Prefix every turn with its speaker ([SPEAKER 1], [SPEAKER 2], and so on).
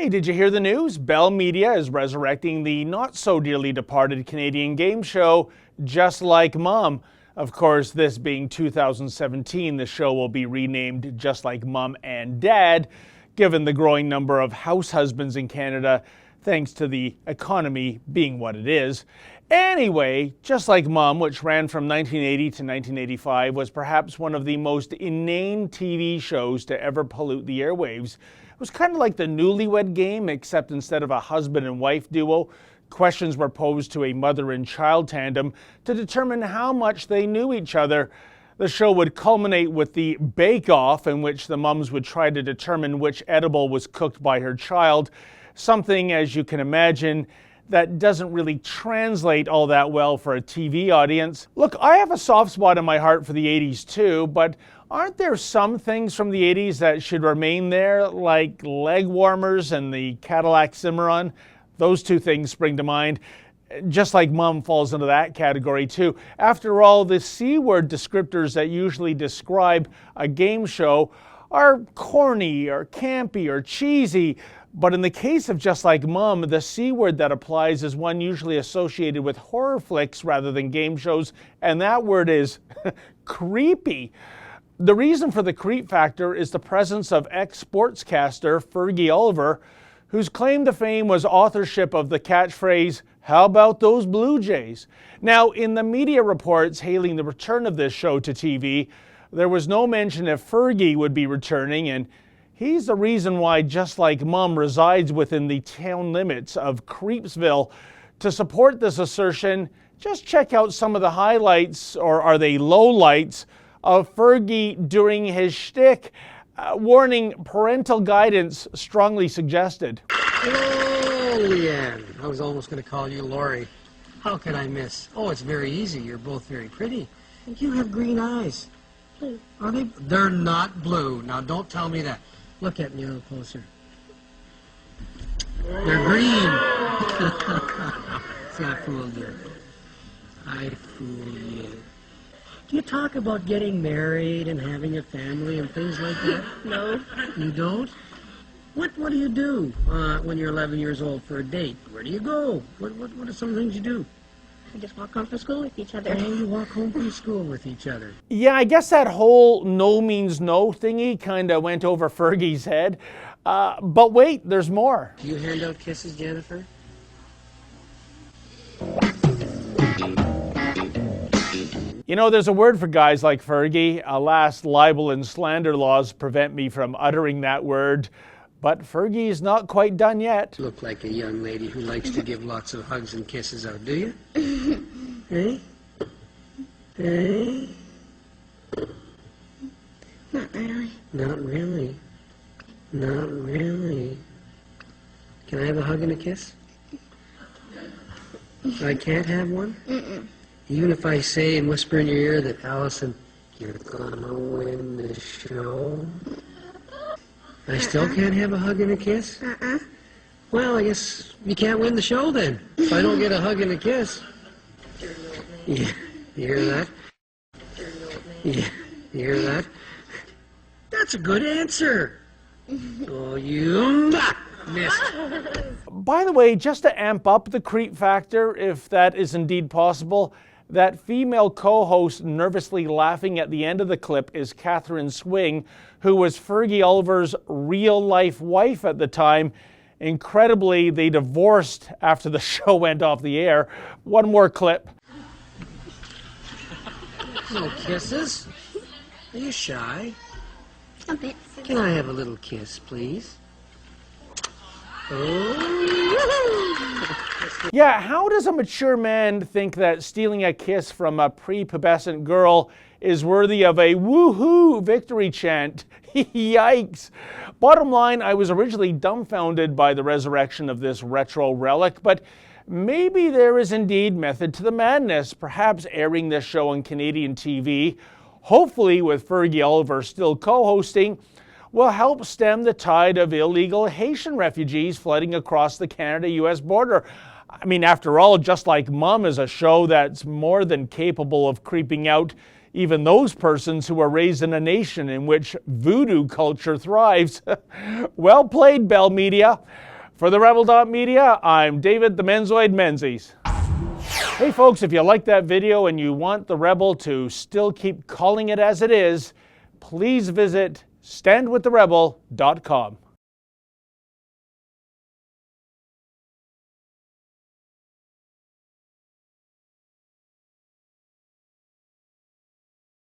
[SPEAKER 1] Hey, did you hear the news? Bell Media is resurrecting the not-so-dearly departed Canadian game show, Just Like Mom. Of course, this being 2017, the show will be renamed Just Like Mom and Dad, given the growing number of house husbands in Canada, thanks to the economy being what it is. Anyway, Just Like Mom, which ran from 1980 to 1985, was perhaps one of the most inane TV shows to ever pollute the airwaves. It was kind of like the Newlywed Game, except instead of a husband and wife duo, questions were posed to a mother and child tandem to determine how much they knew each other. The show would culminate with the bake-off, in which the mums would try to determine which edible was cooked by her child, something, as you can imagine, that doesn't really translate all that well for a TV audience. Look, I have a soft spot in my heart for the 80s too, but aren't there some things from the 80s that should remain there, like leg warmers and the Cadillac Cimarron? Those two things spring to mind. Just Like Mom falls into that category too. After all, the C-word descriptors that usually describe a game show are corny or campy or cheesy. But in the case of Just Like Mom, the C-word that applies is one usually associated with horror flicks rather than game shows, and that word is creepy. The reason for the creep factor is the presence of ex-sportscaster Fergie Oliver, whose claim to fame was authorship of the catchphrase, "How about those Blue Jays?" Now, in the media reports hailing the return of this show to TV, there was no mention if Fergie would be returning, and he's the reason why Just Like Mom resides within the town limits of Creepsville. To support this assertion, just check out some of the highlights, or are they lowlights, of Fergie during his shtick. Warning, parental guidance strongly suggested.
[SPEAKER 2] Hello, Leanne. I was almost going to call you Lori. How could I miss? Oh, it's very easy. You're both very pretty. And you have green eyes. Are they? They're not blue. Now, don't tell me that. Look at me a little closer. They're green. See, I fooled you. I fooled you. Do you talk about getting married and having a family and things like that?
[SPEAKER 3] No.
[SPEAKER 2] You don't? What do you do when you're 11 years old for a date? Where do you go? What are some of the things you do?
[SPEAKER 3] We just walk home from school with each other.
[SPEAKER 2] Oh, you walk home from school with each other.
[SPEAKER 1] Yeah, I guess that whole no means no thingy kind of went over Fergie's head. But wait, there's more.
[SPEAKER 2] Do you hand out kisses, Jennifer?
[SPEAKER 1] You know, there's a word for guys like Fergie. Alas, libel and slander laws prevent me from uttering that word. But Fergie's not quite done yet.
[SPEAKER 2] Look like a young lady who likes to give lots of hugs and kisses out, do you? Hey? Hey?
[SPEAKER 3] Not really.
[SPEAKER 2] Not really. Not really. Can I have a hug and a kiss? I can't have one?
[SPEAKER 3] Mm-mm.
[SPEAKER 2] Even if I say and whisper in your ear that, Allison, you're gonna win the show, I still can't have a hug and a kiss? Well, I guess you can't win the show then, if I don't get a hug and a kiss. Yeah, you hear that? Yeah, you hear that? That's a good answer. Oh, you missed.
[SPEAKER 1] By the way, just to amp up the creep factor, if that is indeed possible, that female co-host nervously laughing at the end of the clip is Catherine Swing, who was Fergie Oliver's real-life wife at the time. Incredibly, they divorced after the show went off the air. One more clip.
[SPEAKER 2] No kisses? Are you shy?
[SPEAKER 3] A bit.
[SPEAKER 2] Can I have a little kiss, please?
[SPEAKER 1] Yeah, how does a mature man think that stealing a kiss from a prepubescent girl is worthy of a woohoo victory chant? Yikes. Bottom line, I was originally dumbfounded by the resurrection of this retro relic, but maybe there is indeed method to the madness, perhaps airing this show on Canadian TV, hopefully with Fergie Oliver still co-hosting, will help stem the tide of illegal Haitian refugees flooding across the Canada-US border. I mean, after all, Just Like Mom is a show that's more than capable of creeping out even those persons who were raised in a nation in which voodoo culture thrives. Well played, Bell Media. For the Rebel.media, I'm David the Menzoid Menzies. Hey folks, if you like that video and you want the Rebel to still keep calling it as it is, please visit standwiththerebel.com.